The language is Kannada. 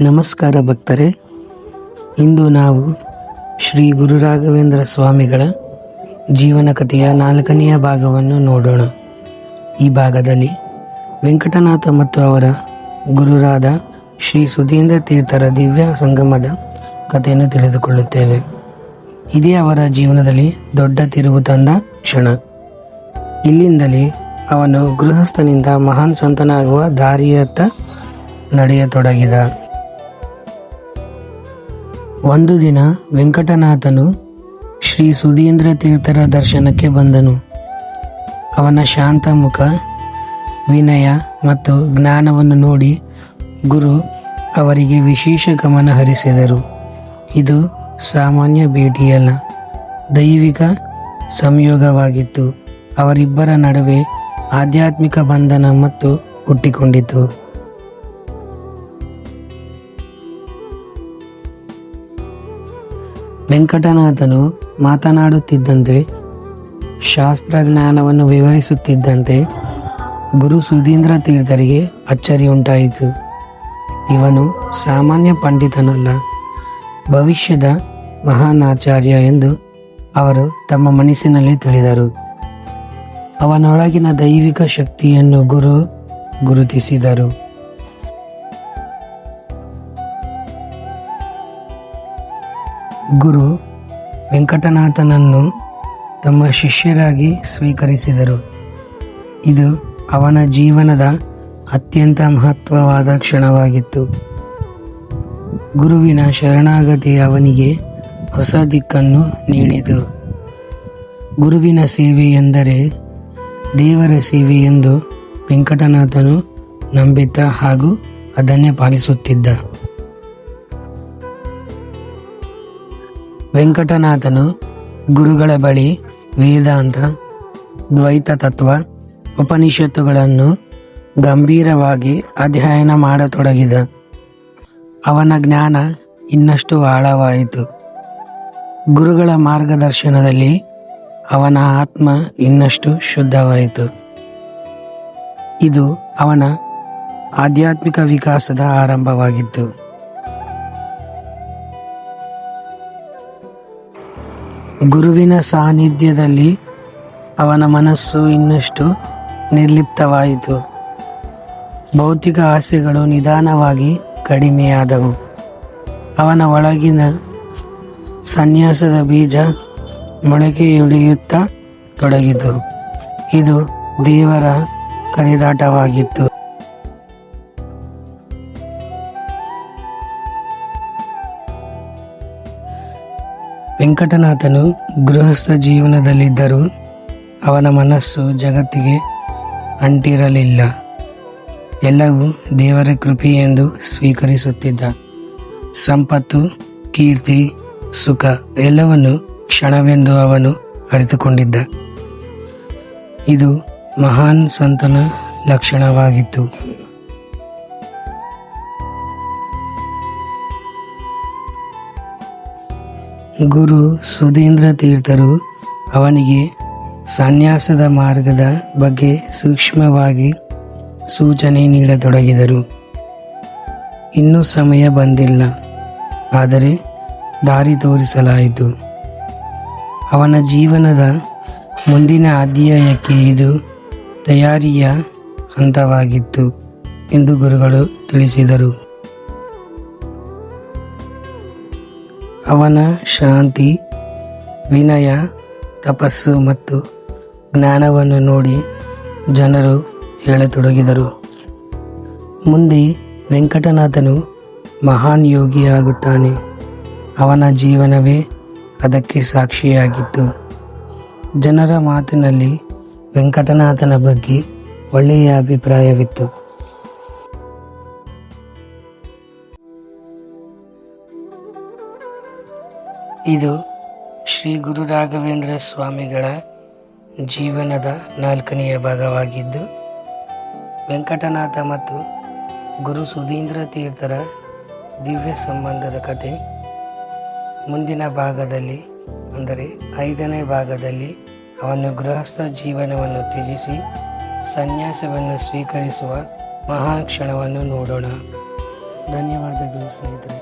ನಮಸ್ಕಾರ ಭಕ್ತರೇ, ಇಂದು ನಾವು ಶ್ರೀ ಗುರು ರಾಘವೇಂದ್ರ ಸ್ವಾಮಿಗಳ ಜೀವನ ಕಥೆಯ 4ನೆಯ ಭಾಗವನ್ನು ನೋಡೋಣ. ಈ ಭಾಗದಲ್ಲಿ ವೆಂಕಟನಾಥ ಮತ್ತು ಅವರ ಗುರುರಾದ ಶ್ರೀ ಸುಧೀಂದ್ರ ತೀರ್ಥರ ದಿವ್ಯ ಸಂಗಮದ ಕಥೆಯನ್ನು ತಿಳಿದುಕೊಳ್ಳುತ್ತೇವೆ. ಇದೇ ಅವರ ಜೀವನದಲ್ಲಿ ದೊಡ್ಡ ತಿರುವು ತಂದ ಕ್ಷಣ. ಇಲ್ಲಿಂದಲೇ ಅವನು ಗೃಹಸ್ಥನಿಂದ ಮಹಾನ್ ಸಂತನಾಗುವ ದಾರಿಯತ್ತ ನಡೆಯತೊಡಗಿದ. ಒಂದು ದಿನ ವೆಂಕಟನಾಥನು ಶ್ರೀ ಸುಧೀಂದ್ರ ತೀರ್ಥರ ದರ್ಶನಕ್ಕೆ ಬಂದನು. ಅವನ ಶಾಂತ ಮುಖ, ವಿನಯ ಮತ್ತು ಜ್ಞಾನವನ್ನು ನೋಡಿ ಗುರು ಅವರಿಗೆ ವಿಶೇಷ ಗಮನ ಹರಿಸಿದರು. ಇದು ಸಾಮಾನ್ಯ ಭೇಟಿಯಲ್ಲ, ದೈವಿಕ ಸಂಯೋಗವಾಗಿತ್ತು. ಅವರಿಬ್ಬರ ನಡುವೆ ಆಧ್ಯಾತ್ಮಿಕ ಬಂಧನ ಮತ್ತು ಹುಟ್ಟಿಕೊಂಡಿತು. ವೆಂಕಟನಾಥನು ಮಾತನಾಡುತ್ತಿದ್ದಂತೆ, ಶಾಸ್ತ್ರಜ್ಞಾನವನ್ನು ವಿವರಿಸುತ್ತಿದ್ದಂತೆ ಗುರು ಸುಧೀಂದ್ರ ತೀರ್ಥರಿಗೆ ಅಚ್ಚರಿ ಉಂಟಾಯಿತು. ಇವನು ಸಾಮಾನ್ಯ ಪಂಡಿತನಲ್ಲ, ಭವಿಷ್ಯದ ಮಹಾನ್ ಆಚಾರ್ಯ ಎಂದು ಅವರು ತಮ್ಮ ಮನಸ್ಸಿನಲ್ಲಿ ತಿಳಿದರು. ಅವನೊಳಗಿನ ದೈವಿಕ ಶಕ್ತಿಯನ್ನು ಗುರು ಗುರುತಿಸಿದರು. ಗುರು ವೆಂಕಟನಾಥನನ್ನು ತಮ್ಮ ಶಿಷ್ಯರಾಗಿ ಸ್ವೀಕರಿಸಿದರು. ಇದು ಅವನ ಜೀವನದ ಅತ್ಯಂತ ಮಹತ್ವವಾದ ಕ್ಷಣವಾಗಿತ್ತು. ಗುರುವಿನ ಶರಣಾಗತಿ ಅವನಿಗೆ ಹೊಸ ದಿಕ್ಕನ್ನು ನೀಡಿತು. ಗುರುವಿನ ಸೇವೆ ಎಂದರೆ ದೇವರ ಸೇವೆ ಎಂದು ವೆಂಕಟನಾಥನು ನಂಬಿದ್ದ ಹಾಗೂ ಅದನ್ನೇ ಪಾಲಿಸುತ್ತಿದ್ದ. ವೆಂಕಟನಾಥನು ಗುರುಗಳ ಬಳಿ ವೇದಾಂತ, ದ್ವೈತ ತತ್ವ, ಉಪನಿಷತ್ತುಗಳನ್ನು ಗಂಭೀರವಾಗಿ ಅಧ್ಯಯನ ಮಾಡತೊಡಗಿದ. ಅವನ ಜ್ಞಾನ ಇನ್ನಷ್ಟು ಆಳವಾಯಿತು. ಗುರುಗಳ ಮಾರ್ಗದರ್ಶನದಲ್ಲಿ ಅವನ ಆತ್ಮ ಇನ್ನಷ್ಟು ಶುದ್ಧವಾಯಿತು. ಇದು ಅವನ ಆಧ್ಯಾತ್ಮಿಕ ವಿಕಾಸದ ಆರಂಭವಾಗಿತ್ತು. ಗುರುವಿನ ಸಾನ್ನಿಧ್ಯದಲ್ಲಿ ಅವನ ಮನಸ್ಸು ಇನ್ನಷ್ಟು ನಿರ್ಲಿಪ್ತವಾಯಿತು. ಭೌತಿಕ ಆಸೆಗಳು ನಿಧಾನವಾಗಿ ಕಡಿಮೆಯಾದವು. ಅವನ ಒಳಗಿನ ಸನ್ಯಾಸದ ಬೀಜ ಮೊಳಕೆಯೊಡೆಯುತ್ತಾ ತೊಡಗಿತು. ಇದು ದೇವರ ಕರೆದಾಟವಾಗಿತ್ತು. ವೆಂಕಟನಾಥನು ಗೃಹಸ್ಥ ಜೀವನದಲ್ಲಿದ್ದರೂ ಅವನ ಮನಸ್ಸು ಜಗತ್ತಿಗೆ ಅಂಟಿರಲಿಲ್ಲ. ಎಲ್ಲವೂ ದೇವರ ಕೃಪೆ ಎಂದು ಸ್ವೀಕರಿಸುತ್ತಿದ್ದ. ಸಂಪತ್ತು, ಕೀರ್ತಿ, ಸುಖ ಎಲ್ಲವನ್ನು ಕ್ಷಣವೆಂದು ಅವನು ಅರಿತುಕೊಂಡಿದ್ದ. ಇದು ಮಹಾನ್ ಸಂತನ ಲಕ್ಷಣವಾಗಿತ್ತು. ಗುರು ಸುಧೀಂದ್ರ ತೀರ್ಥರು ಅವನಿಗೆ ಸನ್ಯಾಸದ ಮಾರ್ಗದ ಬಗ್ಗೆ ಸೂಕ್ಷ್ಮವಾಗಿ ಸೂಚನೆ ನೀಡತೊಡಗಿದರು. ಇನ್ನೂ ಸಮಯ ಬಂದಿಲ್ಲ, ಆದರೆ ದಾರಿ ತೋರಿಸಲಾಯಿತು. ಅವನ ಜೀವನದ ಮುಂದಿನ ಅಧ್ಯಾಯಕ್ಕೆ ಇದು ತಯಾರಿಯ ಹಂತವಾಗಿತ್ತು ಎಂದು ಗುರುಗಳು ತಿಳಿಸಿದರು. ಅವನ ಶಾಂತಿ, ವಿನಯ, ತಪಸ್ಸು ಮತ್ತು ಜ್ಞಾನವನ್ನು ನೋಡಿ ಜನರು ಹೇಳತೊಡಗಿದರು, ಮುಂದೆ ವೆಂಕಟನಾಥನು ಮಹಾನ್ ಯೋಗಿಯಾಗುತ್ತಾನೆ. ಅವನ ಜೀವನವೇ ಅದಕ್ಕೆ ಸಾಕ್ಷಿಯಾಗಿತ್ತು. ಜನರ ಮಾತಿನಲ್ಲಿ ವೆಂಕಟನಾಥನ ಬಗ್ಗೆ ಒಳ್ಳೆಯ ಅಭಿಪ್ರಾಯವಿತ್ತು. ಇದು ಶ್ರೀ ಗುರು ರಾಘವೇಂದ್ರ ಸ್ವಾಮಿಗಳ ಜೀವನದ 4ನೆಯ ಭಾಗವಾಗಿದ್ದು, ವೆಂಕಟನಾಥ ಮತ್ತು ಗುರು ಸುಧೀಂದ್ರ ತೀರ್ಥರ ದಿವ್ಯ ಸಂಬಂಧದ ಕಥೆ ಮುಂದಿನ ಭಾಗದಲ್ಲಿ, ಅಂದರೆ 5ನೇ ಭಾಗದಲ್ಲಿ ಅವನು ಗೃಹಸ್ಥ ಜೀವನವನ್ನು ತ್ಯಜಿಸಿ ಸನ್ಯಾಸವನ್ನು ಸ್ವೀಕರಿಸುವ ಮಹಾನ್ ಕ್ಷಣವನ್ನು ನೋಡೋಣ. ಧನ್ಯವಾದಗಳು ಸ್ನೇಹಿತರೆ.